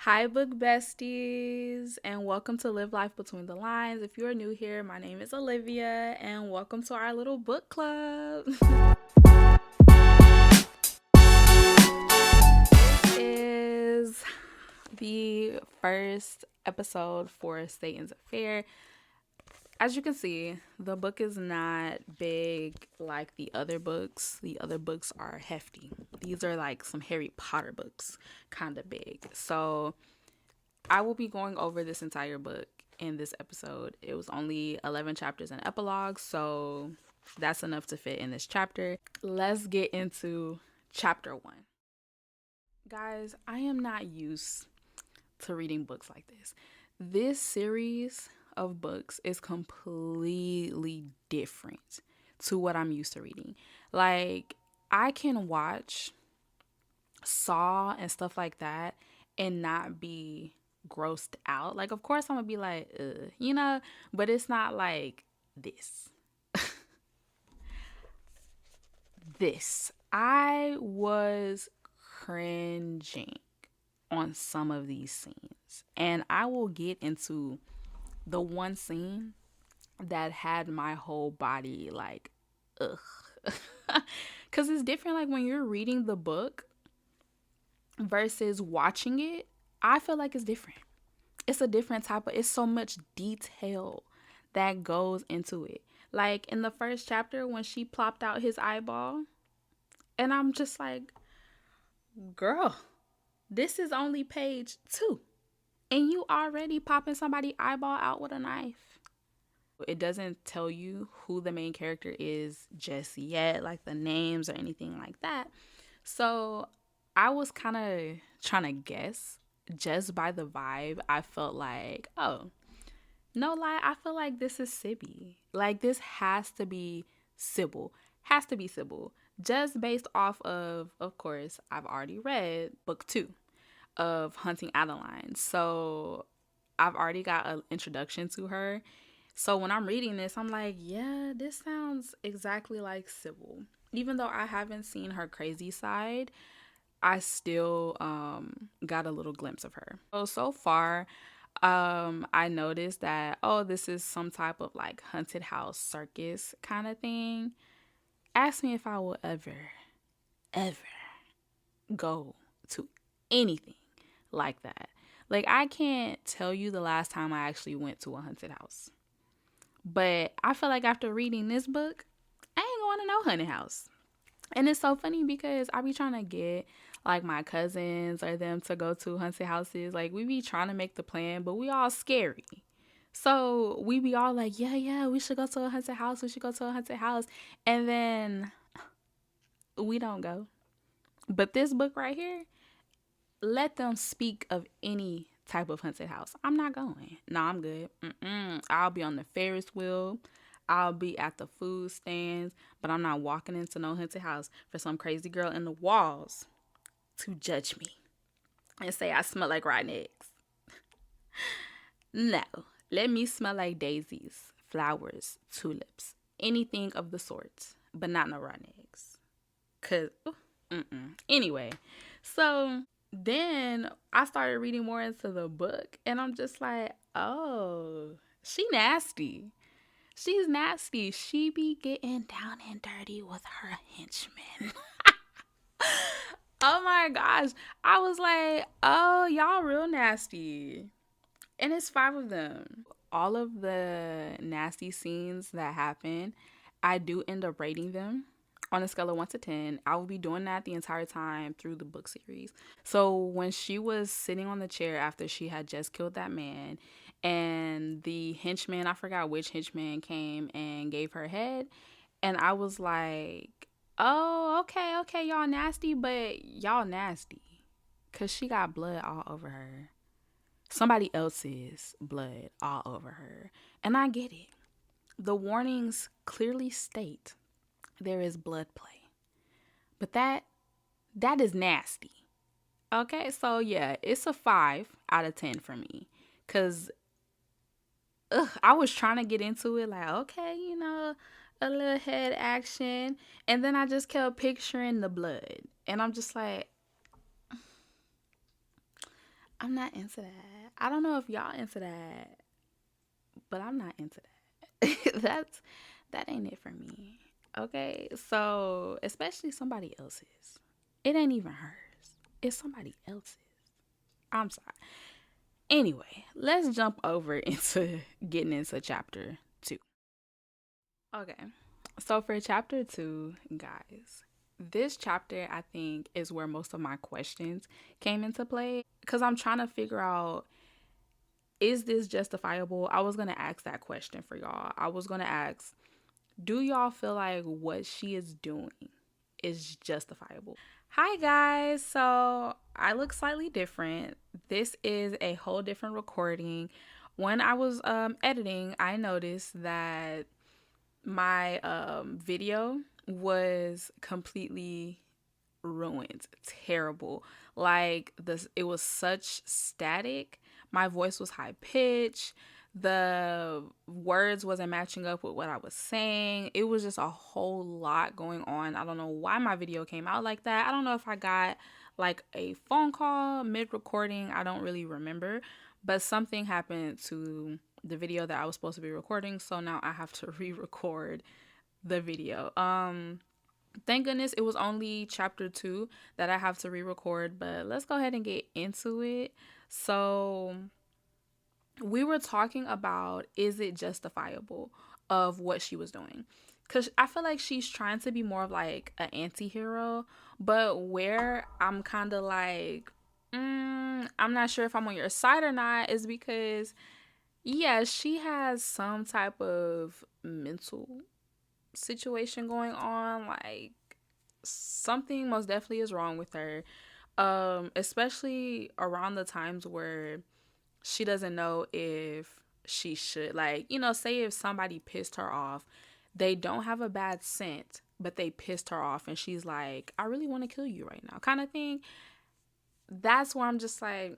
Hi, book besties, and welcome to Live Life Between the Lines. If you're new here, my name is Olivia, and welcome to our little book club. This is the first episode for Satan's Affair. As you can see, the book is not big like the other books. The other books are hefty. These are like some Harry Potter books, kind of big. So I will be going over this entire book in this episode. It was only 11 chapters and epilogue, so that's enough to fit in this chapter. Let's get into chapter 1. Guys, I am not used to reading books like this. This series of books is completely different to what I'm used to reading. Like, I can watch Saw and stuff like that and not be grossed out. Like, of course, I'm gonna be like, but it's not like this. I was cringing on some of these scenes, and I will get into the one scene that had my whole body like, ugh. Because it's different, like when you're reading the book versus watching it. I feel like it's different. It's a different type of, it's so much detail that goes into it. Like in the first chapter when she plopped out his eyeball, and I'm just like, girl, this is only page 2 and you already popping somebody's eyeball out with a knife. It doesn't tell you who the main character is just yet, like the names or anything like that. So I was kind of trying to guess just by the vibe. I felt like, oh, no lie, I feel like this is Sibby. Like, this has to be Sybil. Has to be Sybil. Just based off of course, I've already read book 2 of Haunting Adeline. So I've already got an introduction to her. So when I'm reading this, I'm like, yeah, this sounds exactly like Sybil. Even though I haven't seen her crazy side, I still got a little glimpse of her. So far, I noticed that, oh, this is some type of like haunted house circus kind of thing. Ask me if I will ever go to anything like that. Like, I can't tell you the last time I actually went to a haunted house. But I feel like after reading this book, I ain't going to no haunted house. And it's so funny because I be trying to get like my cousins or them to go to haunted houses. Like, we be trying to make the plan, but we all scary. So we be all like, yeah, we should go to a haunted house. We should go to a haunted house. And then we don't go. But this book right here, let them speak of any type of haunted house. I'm not going. No, I'm good. I'll be on the Ferris wheel. I'll be at the food stands, but I'm not walking into no haunted house for some crazy girl in the walls to judge me and say I smell like rotten eggs. No, let me smell like daisies, flowers, tulips, anything of the sort, but not no rotten eggs. Cause, anyway, so then I started reading more into the book, and I'm just like, oh, she nasty. She's nasty. She be getting down and dirty with her henchmen. Oh my gosh. I was like, oh, y'all real nasty. And it's 5 of them. All of the nasty scenes that happen, I do end up rating them on a scale of 1 to 10. I will be doing that the entire time through the book series. So when she was sitting on the chair after she had just killed that man, and the henchman, I forgot which henchman, came and gave her head, and I was like, oh, okay, y'all nasty, but y'all nasty. Because she got blood all over her. Somebody else's blood all over her. And I get it. The warnings clearly state there is blood play. But that is nasty. Okay, so yeah, it's a 5 out of 10 for me. Because I was trying to get into it like, okay, a little head action. And then I just kept picturing the blood. And I'm just like, I'm not into that. I don't know if y'all into that, but I'm not into that. That ain't it for me. Okay, so especially somebody else's. It ain't even hers. It's somebody else's. I'm sorry. Anyway, let's jump over into getting into chapter 2. Okay. So for chapter 2, guys, this chapter I think is where most of my questions came into play cuz I'm trying to figure out, is this justifiable? I was going to ask that question for y'all. I was going to ask, do y'all feel like what she is doing is justifiable? Hi guys. So, I look slightly different. This is a whole different recording. When I was editing, I noticed that my video was completely ruined. Terrible. Like this, it was such static. My voice was high pitched. The words wasn't matching up with what I was saying. It was just a whole lot going on. I don't know why my video came out like that. I don't know if I got like a phone call mid recording. I don't really remember, but something happened to the video that I was supposed to be recording, so now I have to re-record the video. Thank goodness it was only chapter 2 that I have to re-record, but let's go ahead and get into it. So we were talking about, is it justifiable of what she was doing? Because I feel like she's trying to be more of like an anti-hero, but where I'm kind of like, I'm not sure if I'm on your side or not, is because, yeah, she has some type of mental situation going on. Like, something most definitely is wrong with her. Especially around the times where she doesn't know if she should, like, say if somebody pissed her off, they don't have a bad scent, but they pissed her off and she's like, I really want to kill you right now, kind of thing. That's where I'm just like,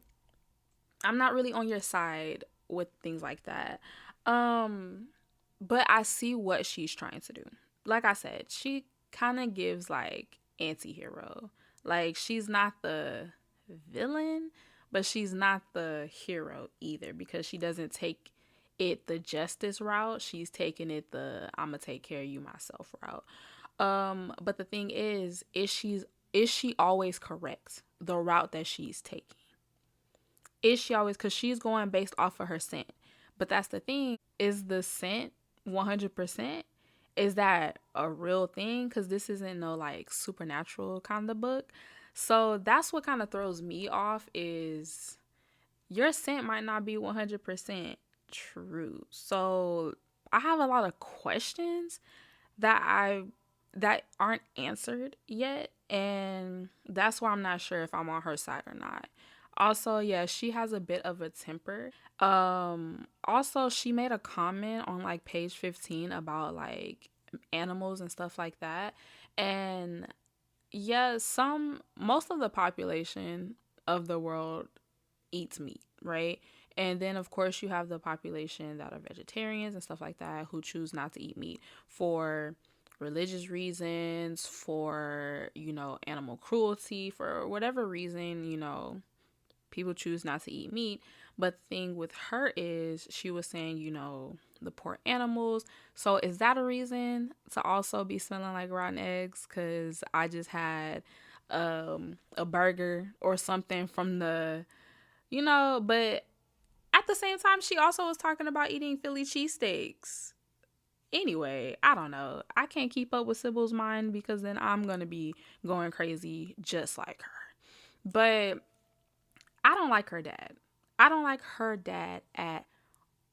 I'm not really on your side with things like that. But I see what she's trying to do. Like I said, she kind of gives like anti-hero. Like, she's not the villain, but she's not the hero either, because she doesn't take it the justice route. She's taking it the I'm gonna take care of you myself route. But the thing is she always correct the route that she's taking? Is she always, because she's going based off of her scent. But that's the thing, is the scent 100%? Is that a real thing? Because this isn't no like supernatural kind of book. So that's what kind of throws me off, is your scent might not be 100% true. So I have a lot of questions that aren't answered yet, and that's why I'm not sure if I'm on her side or not. Also, yeah, she has a bit of a temper. Also, she made a comment on like page 15 about like animals and stuff like that. And yeah, most of the population of the world eats meat, right? And then of course you have the population that are vegetarians and stuff like that, who choose not to eat meat for religious reasons, for, animal cruelty, for whatever reason, people choose not to eat meat. But the thing with her is, she was saying, the poor animals. So is that a reason to also be smelling like rotten eggs? Because I just had a burger or something from but at the same time, she also was talking about eating Philly cheesesteaks. Anyway, I don't know. I can't keep up with Sybil's mind, because then I'm going to be going crazy just like her. But I don't like her dad. I don't like her dad at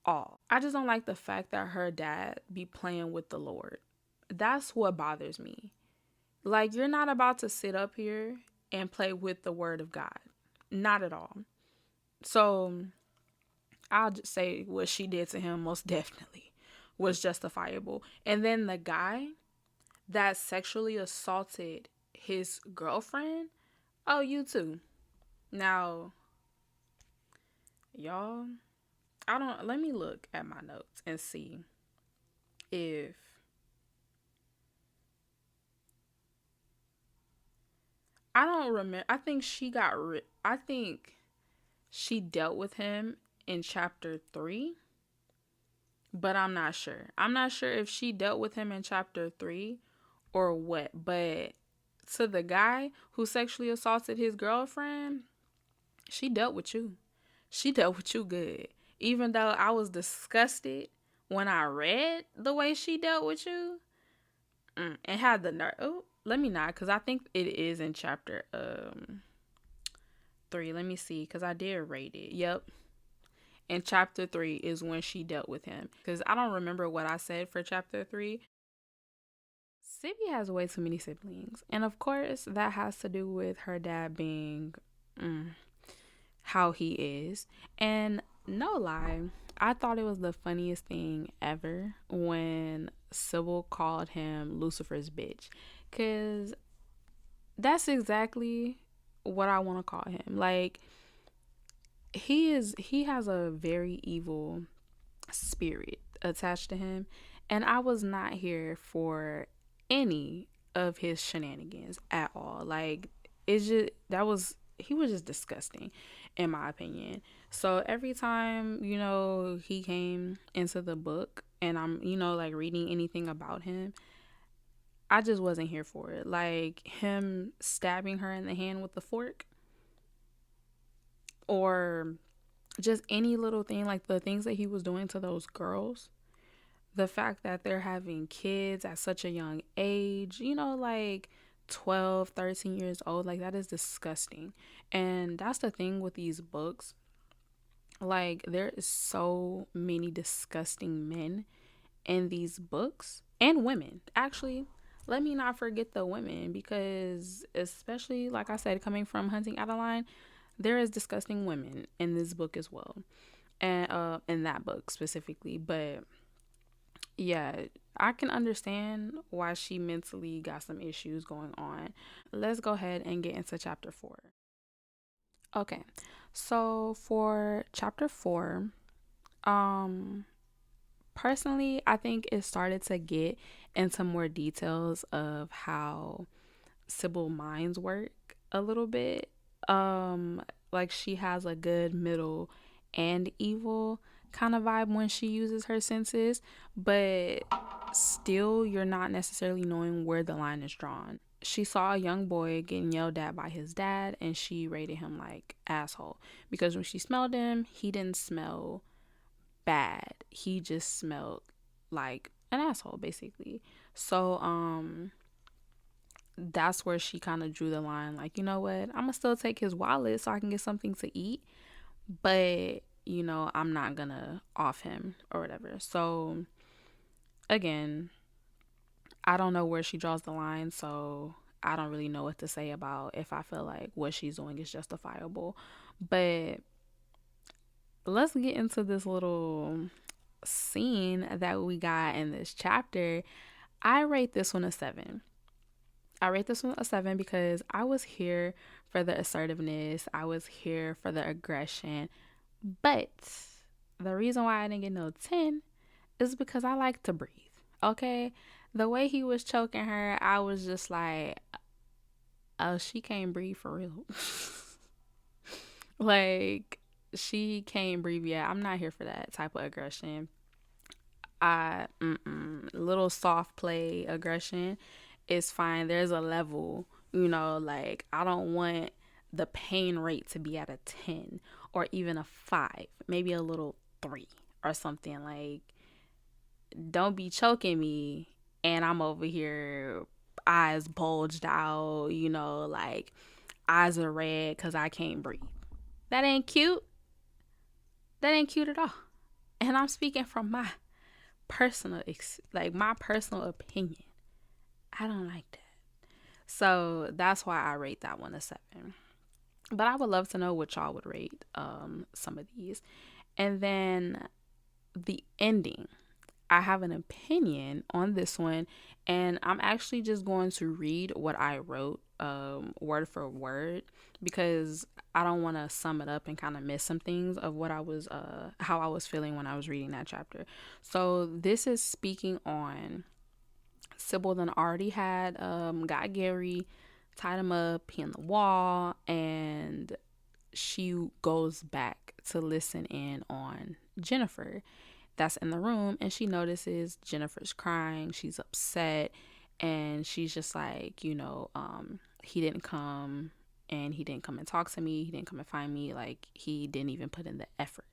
all. I just don't like the fact that her dad be playing with the Lord. That's what bothers me. Like, you're not about to sit up here and play with the word of God. Not at all. So I'll just say what she did to him most definitely was justifiable. And then the guy that sexually assaulted his girlfriend, oh, you too. Now, y'all, let me look at my notes and see if I don't remember. I think she got I think she dealt with him in chapter 3, but I'm not sure. I'm not sure if she dealt with him in chapter 3 or what, but to the guy who sexually assaulted his girlfriend, she dealt with you. She dealt with you good. Even though I was disgusted when I read the way she dealt with you, and had the nerve. Oh, let me not, because I think it is in chapter 3. Let me see, because I did rate it. Yep. And chapter 3 is when she dealt with him. Because I don't remember what I said for chapter 3. Sibby has way too many siblings. And of course, that has to do with her dad being how he is. And no lie, I thought it was the funniest thing ever when Sybil called him Lucifer's bitch. Because that's exactly what I want to call him. Like, he has a very evil spirit attached to him, and I was not here for any of his shenanigans at all. Like, it's just he was just disgusting in my opinion. So every time, he came into the book and I'm, like reading anything about him, I just wasn't here for it. Like him stabbing her in the hand with the fork, or just any little thing, like the things that he was doing to those girls, the fact that they're having kids at such a young age, like 12, 13 years old, like that is disgusting. And that's the thing with these books. Like, there is so many disgusting men in these books, and women. Actually, let me not forget the women, because especially, like I said, coming from Hunting Adeline, there is disgusting women in this book as well, and in that book specifically. But yeah, I can understand why she mentally got some issues going on. Let's go ahead and get into chapter 4. Okay, so for chapter 4, personally, I think it started to get into more details of how Sybil minds work a little bit. Like she has a good middle and evil kind of vibe when she uses her senses, but still you're not necessarily knowing where the line is drawn. She saw a young boy getting yelled at by his dad and she rated him like asshole, because when she smelled him, he didn't smell bad. He just smelled like an asshole basically. So that's where she kind of drew the line, like, you know what, I'm gonna still take his wallet so I can get something to eat, but I'm not gonna off him or whatever. So again, I don't know where she draws the line, so I don't really know what to say about if I feel like what she's doing is justifiable. But let's get into this little scene that we got in this chapter. I rate this one a 7. I rate this one a 7 because I was here for the assertiveness. I was here for the aggression. But the reason why I didn't get no 10 is because I like to breathe. Okay? The way he was choking her, I was just like, oh, she can't breathe for real. Like, she can't breathe yet. I'm not here for that type of aggression. Little soft play aggression is fine. There's a level, like I don't want the pain rate to be at a 10 or even a 5, maybe a little 3 or something. Like, don't be choking me and I'm over here eyes bulged out, like eyes are red because I can't breathe. That ain't cute. That ain't cute at all. And I'm speaking from my personal opinion. I don't like that. So that's why I rate that one a 7. But I would love to know what y'all would rate some of these. And then the ending. I have an opinion on this one, and I'm actually just going to read what I wrote word for word, because I don't want to sum it up and kind of miss some things of what I was how I was feeling when I was reading that chapter. So this is speaking on Sybil then already had got Gary, tied him up, he on the wall, and she goes back to listen in on Jennifer that's in the room, and she notices Jennifer's crying. She's upset, and she's just like, he didn't come, and he didn't come and talk to me. He didn't come and find me. Like, he didn't even put in the effort.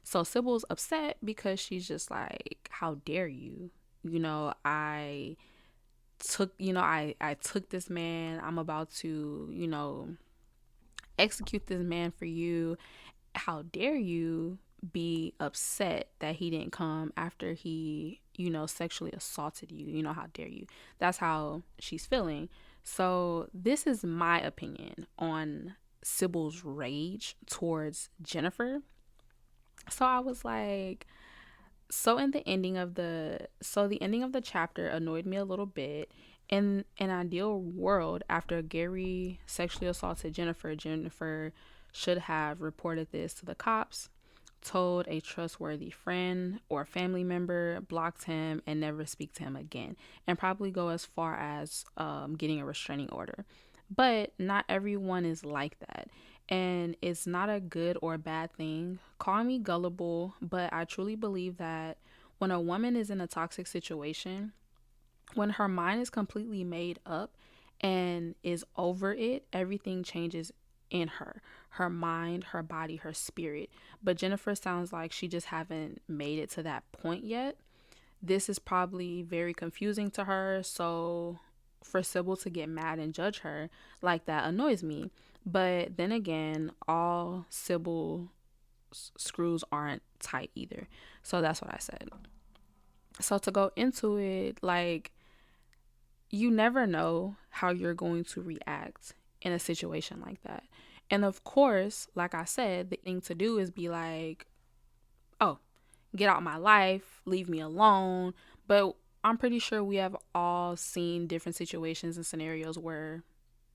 So Sybil's upset because she's just like, how dare you? I took this man. I'm about to, execute this man for you. How dare you be upset that he didn't come after he, sexually assaulted you? How dare you? That's how she's feeling. So this is my opinion on Sybil's rage towards Jennifer. So I was like, the ending of the chapter annoyed me a little bit. In an ideal world, after Gary sexually assaulted Jennifer should have reported this to the cops, told a trustworthy friend or family member, blocked him, and never speak to him again, and probably go as far as getting a restraining order. But not everyone is like that, and it's not a good or bad thing. Call me gullible, but I truly believe that when a woman is in a toxic situation, when her mind is completely made up and is over it, everything changes in her mind, her body, her spirit. But Jennifer sounds like she just haven't made it to that point yet. This is probably very confusing to her, so for Sybil to get mad and judge her like that annoys me. But then again, all Sybil screws aren't tight either. So that's what I said. So to go into it, like, you never know how you're going to react in a situation like that. And of course, like I said, the thing to do is be like, oh, get out of my life, leave me alone. But I'm pretty sure we have all seen different situations and scenarios where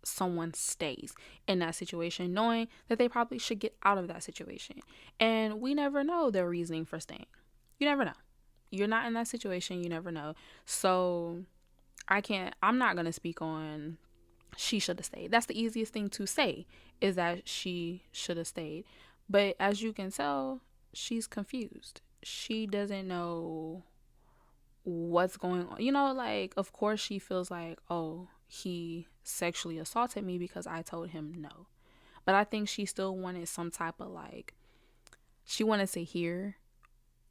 someone stays in that situation knowing that they probably should get out of that situation. And we never know their reasoning for staying. You never know. You're not in that situation. You never know. So I'm not going to speak on she should have stayed. That's the easiest thing to say, is that she should have stayed. But as you can tell, she's confused. She doesn't know what's going on. Like, of course she feels like, oh, he sexually assaulted me because I told him no. But I think she still wanted some type of, like, she wanted to hear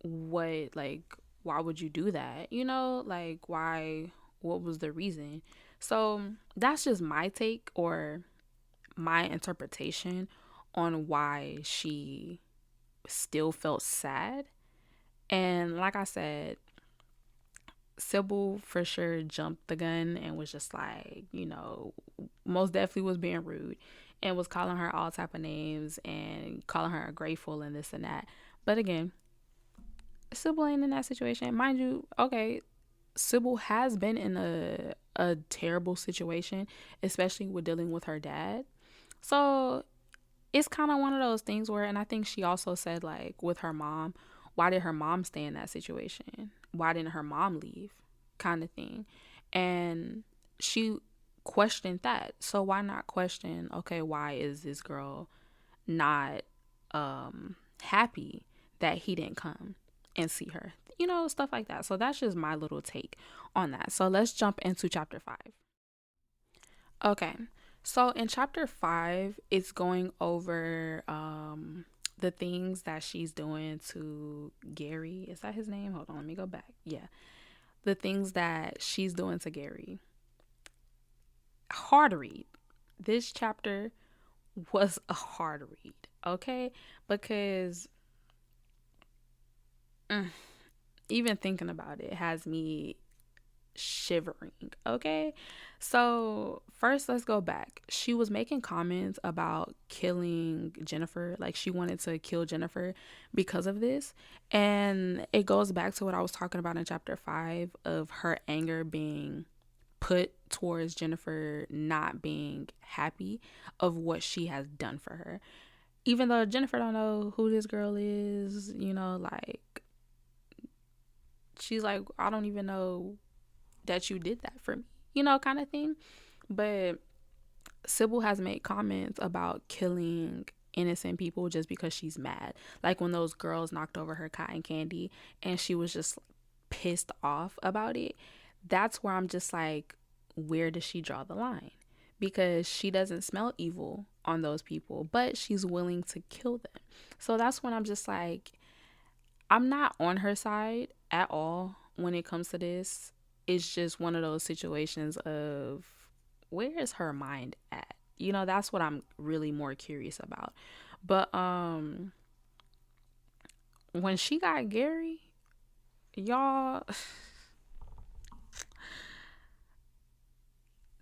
what, like, why would you do that? Like, why, what was the reason? So that's just my take or my interpretation on why she still felt sad. And like I said, Sybil for sure jumped the gun and was just like, most definitely was being rude and was calling her all type of names and calling her ungrateful and this and that. But again, Sybil ain't in that situation. Mind you, okay, Sybil has been in a terrible situation, especially with dealing with her dad. So it's kind of one of those things where, and I think she also said, like, with her mom, why did her mom stay in that situation? Why didn't her mom leave? Kind of thing. And she questioned that. So why not question, okay, why is this girl not happy that he didn't come and see her? Stuff like that. So that's just my little take on that. So let's jump into chapter 5. Okay. So in chapter 5, it's going over the things that she's doing to Gary. Is that his name? Hold on, let me go back. Yeah. The things that she's doing to Gary. Hard read. This chapter was a hard read, okay? Because even thinking about it has me shivering, okay? So first, let's go back. She was making comments about killing Jennifer, like she wanted to kill Jennifer because of this, and it goes back to what I was talking about in chapter 5 of her anger being put towards Jennifer not being happy of what she has done for her, even though Jennifer don't know who this girl is, like, she's like, I don't even know that you did that for me, kind of thing. But Sybil has made comments about killing innocent people just because she's mad. Like when those girls knocked over her cotton candy and she was just pissed off about it. That's where I'm just like, where does she draw the line? Because she doesn't smell evil on those people, but she's willing to kill them. So that's when I'm just like, I'm not on her side at all when it comes to this. It's just one of those situations of, where is her mind at? You know, that's what I'm really more curious about. But when she got Gary, y'all,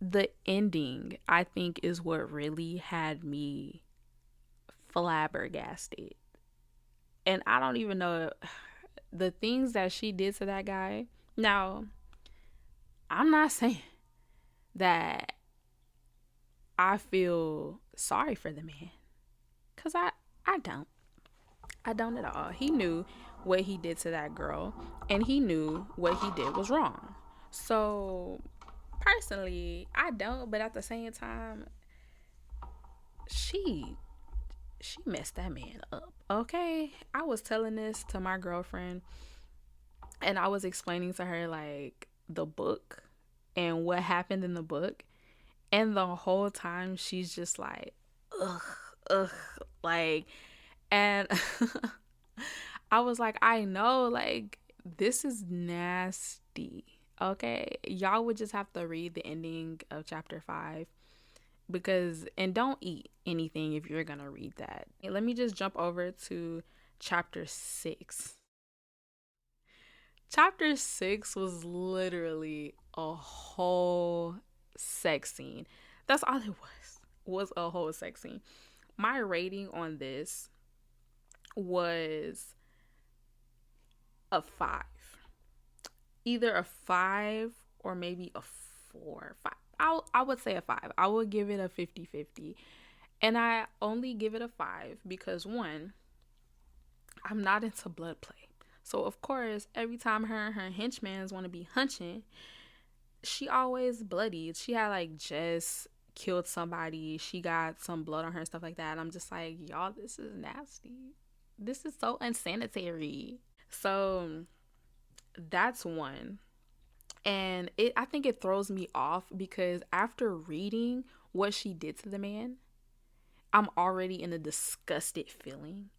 the ending, I think, is what really had me flabbergasted. And I don't even know the things that she did to that guy. Now, I'm not saying that I feel sorry for the man, because I don't. I don't at all. He knew what he did to that girl, and he knew what he did was wrong. So, personally, I don't, but at the same time, she messed that man up. Okay? I was telling this to my girlfriend, and I was explaining to her like the book and what happened in the book, and the whole time she's just like, ugh, ugh, like, and I was like, I know, like, this is nasty. Okay, y'all would just have to read the ending of chapter 5, because, and don't eat anything if you're gonna read that. Let me just jump over to chapter 6. Chapter 6 was literally a whole sex scene. That's all it was a whole sex scene. My rating on this was a 5. Either a 5 or maybe a 4. 5. I would say a 5. I would give it a 50-50. And I only give it a 5 because, one, I'm not into blood play. So, of course, every time her and her henchmen want to be hunching, she always bloodied. She had, like, just killed somebody. She got some blood on her and stuff like that. And I'm just like, y'all, this is nasty. This is so unsanitary. So, that's one. And I think it throws me off because after reading what she did to the man, I'm already in a disgusted feeling.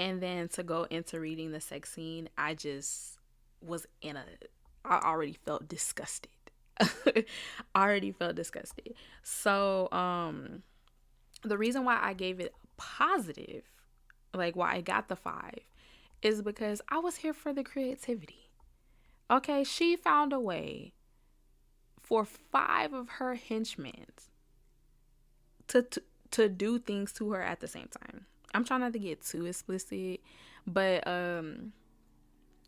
And then to go into reading the sex scene, I just was I already felt disgusted. Already felt disgusted. So, the reason why I gave it a positive, like why I got the 5, is because I was here for the creativity. Okay, she found a way for 5 of her henchmen to do things to her at the same time. I'm trying not to get too explicit, but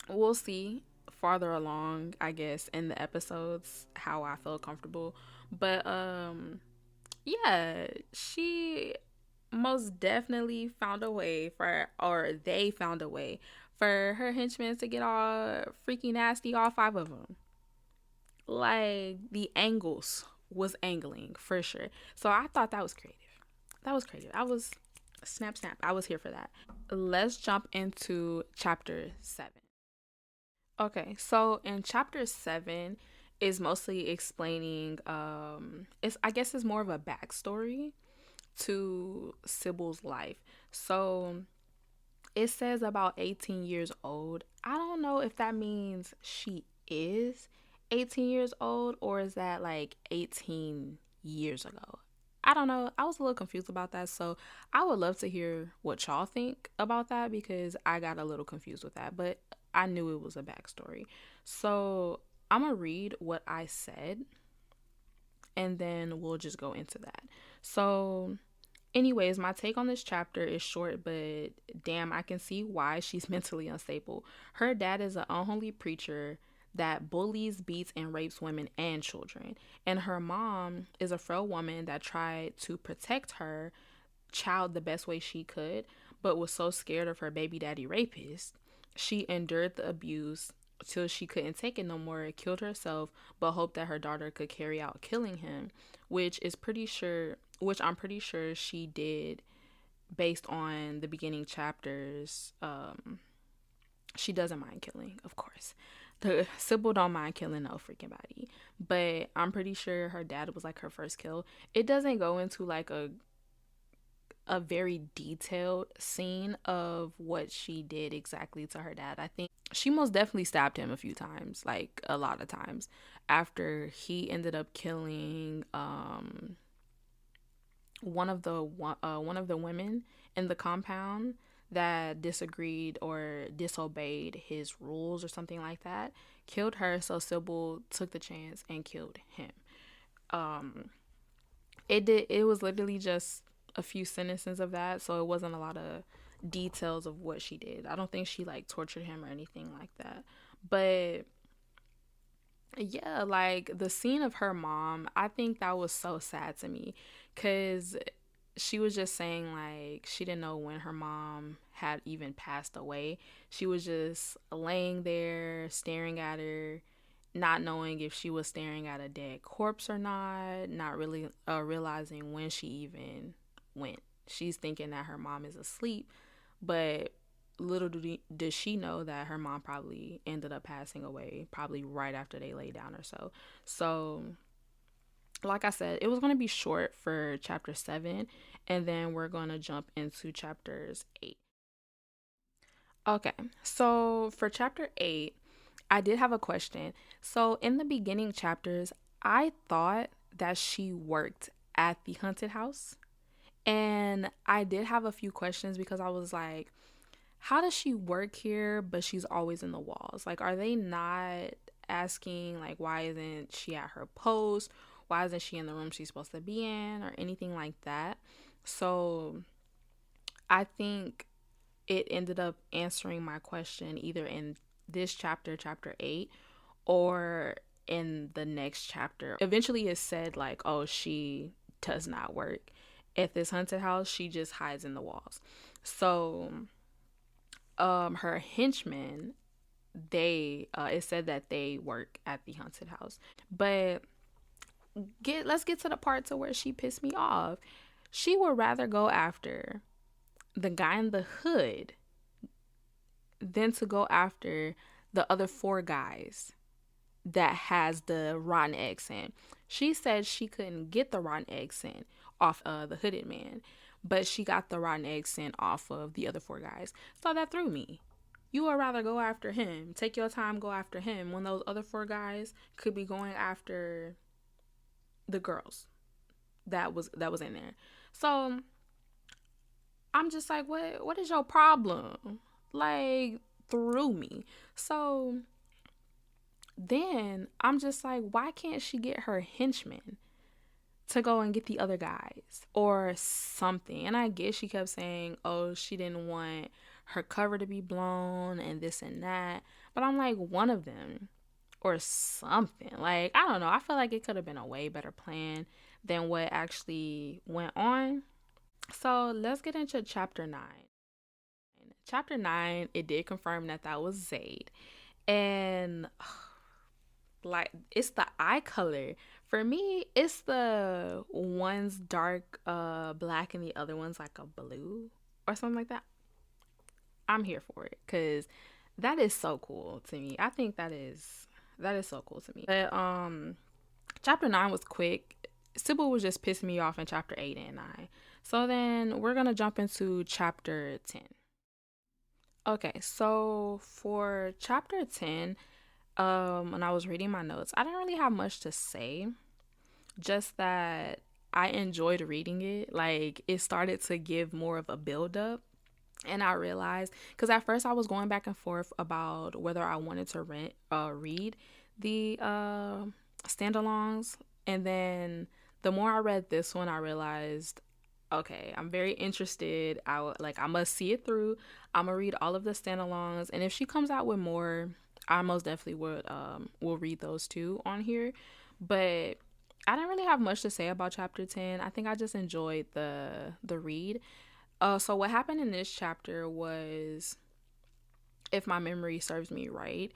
we'll see farther along, I guess, in the episodes how I feel comfortable. But yeah, she most definitely found a way they found a way for her henchmen to get all freaky nasty, all 5 of them. Like, the angles was angling for sure. So I thought that was creative. I was snap. I was here for that. Let's jump into chapter 7. Okay, so in chapter 7 is mostly explaining I guess it's more of a backstory to Sybil's life. So it says about 18 years old. I don't know if that means she is 18 years old or is that like 18 years ago. I don't know. I was a little confused about that. So I would love to hear what y'all think about that because I got a little confused with that. But I knew it was a backstory. So I'm going to read what I said and then we'll just go into that. So anyways, my take on this chapter is short, but damn, I can see why she's mentally unstable. Her dad is an unholy preacher that bullies, beats, and rapes women and children. And her mom is a frail woman that tried to protect her child the best way she could, but was so scared of her baby daddy rapist. She endured the abuse till she couldn't take it no more, killed herself, but hoped that her daughter could carry out killing him, which I'm pretty sure she did based on the beginning chapters, she doesn't mind killing, of course. The Sybil don't mind killing no freaking body. But I'm pretty sure her dad was like her first kill. It doesn't go into like a very detailed scene of what she did exactly to her dad. I think she most definitely stabbed him a few times, like a lot of times, after he ended up killing one of the women in the compound that disagreed or disobeyed his rules or something like that. Killed her, so Sybil took the chance and killed him. Um, it was literally just a few sentences of that, so it wasn't a lot of details of what she did. I don't think she like tortured him or anything like that. But yeah, like the scene of her mom, I think that was so sad to me, cuz she was just saying like she didn't know when her mom had even passed away. She was just laying there staring at her, not knowing if she was staring at a dead corpse or not really realizing when she even went. She's thinking that her mom is asleep, but does she know that her mom probably ended up passing away probably right after they lay down or so. So, like I said, it was going to be short for chapter 7, and then we're going to jump into chapters 8. Okay, so for chapter 8, I did have a question. So, in the beginning chapters, I thought that she worked at the haunted house. And I did have a few questions because I was like, how does she work here, but she's always in the walls? Like, are they not asking, like, why isn't she at her post? Why isn't she in the room she's supposed to be in, or anything like that? So, I think it ended up answering my question either in this chapter, chapter 8, or in the next chapter. Eventually, it said, like, oh, she does not work at this haunted house. She just hides in the walls. So, her henchmen, they it said that they work at the haunted house. But let's get to the part to where she pissed me off. She would rather go after the guy in the hood than to go after the other 4 guys that has the rotten egg scent. She said she couldn't get the rotten egg scent off of the hooded man, but she got the rotten egg scent off of the other 4 guys. So that threw me. You would rather go after him. Take your time, go after him, when those other 4 guys could be going after the girls that was in there. So I'm just like, what is your problem? Like, threw me. So then I'm just like, why can't she get her henchmen to go and get the other guys or something? And I guess she kept saying, oh, she didn't want her cover to be blown and this and that. But I'm like, one of them or something. Like, I don't know. I feel like it could have been a way better plan than what actually went on. So let's get into chapter 9. Chapter 9, it did confirm that that was Zaid. And like, it's the eye color. For me, it's the one's dark black and the other one's like a blue or something like that. I'm here for it because that is so cool to me. I think that is so cool to me. But chapter 9 was quick. Sybil was just pissing me off in chapter 8 and 9. So then we're gonna jump into chapter 10. Okay, so for chapter 10, when I was reading my notes, I didn't really have much to say. Just that I enjoyed reading it. Like, it started to give more of a build up. And I realized, because at first I was going back and forth about whether I wanted to read the standalones. And then the more I read this one, I realized, okay, I'm very interested. I must see it through. I'm gonna read all of the standalones, and if she comes out with more, I most definitely will read those too on here. But I didn't really have much to say about chapter 10. I think I just enjoyed the read. So what happened in this chapter was, if my memory serves me right,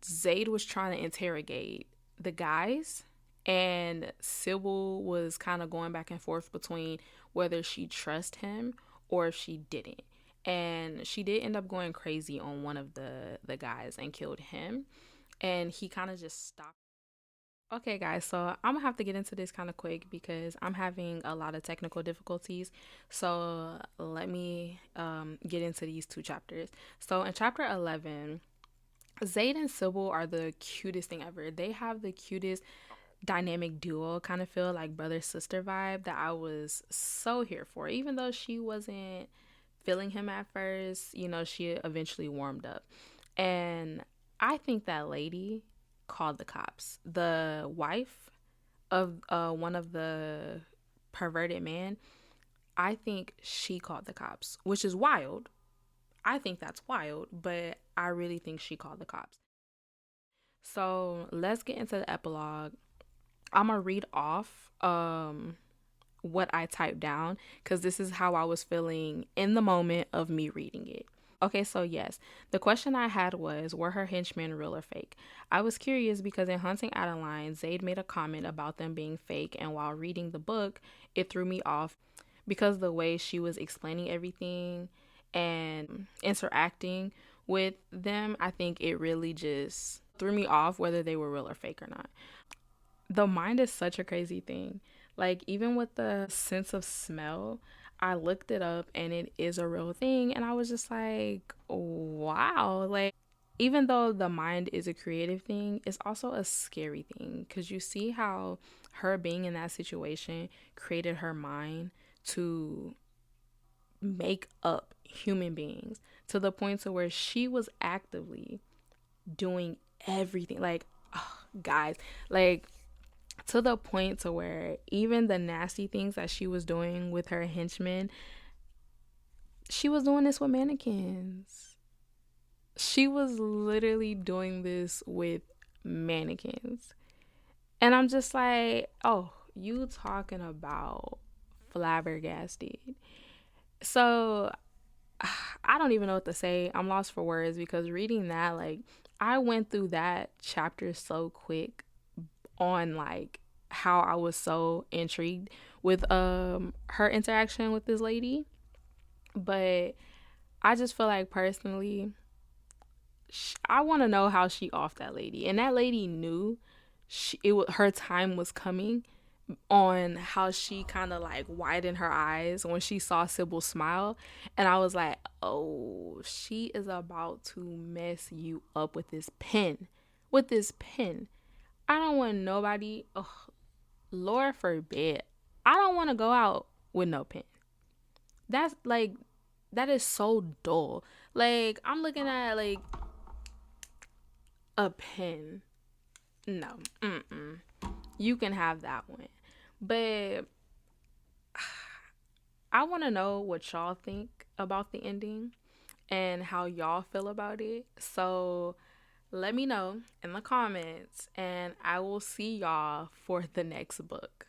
Zaid was trying to interrogate the guys, and Sybil was kind of going back and forth between whether she trust him or if she didn't. And she did end up going crazy on one of the guys and killed him. And he kind of just stopped. Okay, guys, so I'm gonna have to get into this kind of quick because I'm having a lot of technical difficulties. So let me get into these two chapters. So in chapter 11, Zayd and Sybil are the cutest thing ever. They have the cutest dynamic duo, kind of feel like brother sister vibe that I was so here for. Even though she wasn't feeling him at first, she eventually warmed up. And I think that lady called the cops. The wife of one of the perverted men, I think she called the cops, which is wild. I think that's wild, but I really think she called the cops. So let's get into the epilogue. I'm gonna read off what I typed down because this is how I was feeling in the moment of me reading it. Okay, so yes, the question I had was, were her henchmen real or fake? I was curious because in Haunting Adeline, Zayd made a comment about them being fake, and while reading the book, it threw me off because the way she was explaining everything and interacting with them, I think it really just threw me off whether they were real or fake or not. The mind is such a crazy thing. Like, even with the sense of smell, I looked it up and it is a real thing. And I was just like, wow. Like, even though the mind is a creative thing, it's also a scary thing because you see how her being in that situation created her mind to make up human beings to the point to where she was actively doing everything. Like, oh, guys, like, to the point to where even the nasty things that she was doing with her henchmen, she was doing this with mannequins. She was literally doing this with mannequins. And I'm just like, oh, you talking about flabbergasted. So I don't even know what to say. I'm lost for words because reading that, like, I went through that chapter so quick on like how I was so intrigued with her interaction with this lady. But I just feel like personally I want to know how she off that lady, and that lady knew her time was coming, on how she kind of like widened her eyes when she saw Sybil smile. And I was like, oh, she is about to mess you up with this pen. With this pen. I don't want nobody, oh, Lord forbid, I don't want to go out with no pen. That's like, that is so dull. Like, I'm looking at like a pen. No, you can have that one. But I want to know what y'all think about the ending and how y'all feel about it. So let me know in the comments, and I will see y'all for the next book.